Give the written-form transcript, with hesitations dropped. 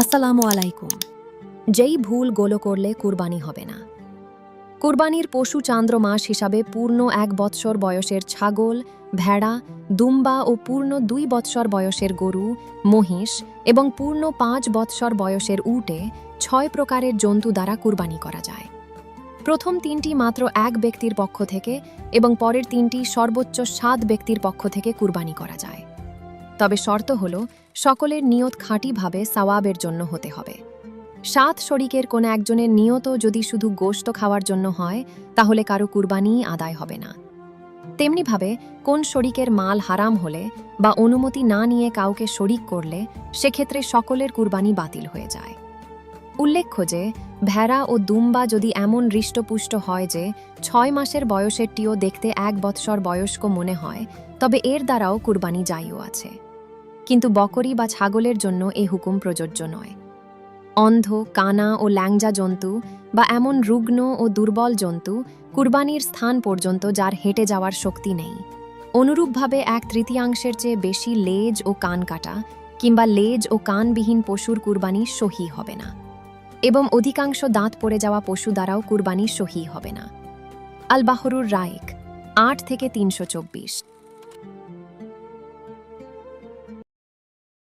আসসালামু আলাইকুম। যেই ভুলগুলো করলে কুরবানি হবে না। কুরবানির পশু চান্দ্র মাস হিসাবে পূর্ণ 1 বৎসর বয়সের ছাগল, ভেড়া, দুম্বা ও পূর্ণ 2 বৎসর বয়সের গরু, মহিষ এবং পূর্ণ 5 বৎসর বয়সের উটে 6 প্রকারের জন্তু দ্বারা কুরবানি করা যায়। প্রথম 3টি মাত্র 1 ব্যক্তির পক্ষ থেকে এবং পরের 3টি সর্বোচ্চ 7 ব্যক্তির পক্ষ থেকে কুরবানি করা যায়। তবে শর্ত হল সকলের নিয়ত খাঁটিভাবে সওয়াবের জন্য হতে হবে। 7 শরিকের কোনো একজনের নিয়ত যদি শুধু গোশত খাওয়ার জন্য হয় তাহলে কারো কুরবানিই আদায় হবে না। তেমনিভাবে কোন শরিকের মাল হারাম হলে বা অনুমতি না নিয়ে কাউকে শরিক করলে সেক্ষেত্রে সকলের কুরবানি বাতিল হয়ে যায়। উল্লেখ্য যে ভেড়া ও দুম্বা যদি এমন হৃষ্টপুষ্ট হয় যে 6 মাসের বয়সেরটিও দেখতে 1 বৎসর বয়স্ক মনে হয় তবে এর দ্বারাও কুরবানি জায়ও আছে। কিন্তু বকরি বা ছাগলের জন্য এ হুকুম প্রযোজ্য নয়। অন্ধ, কানা ও ল্যাংজা জন্তু বা এমন রুগ্ন ও দুর্বল জন্তু কুরবানির স্থান পর্যন্ত যার হেঁটে যাওয়ার শক্তি নেই। অনুরূপভাবে 1/3 চেয়ে বেশি লেজ ও কান কাটা কিংবা লেজ ও কানবিহীন পশুর কুরবানি সহি হবে না এবং অধিকাংশ দাঁত পড়ে যাওয়া পশু দ্বারাও কুরবানি সহি হবে না। আল বাহরুর রায়েক 8 থেকে 324।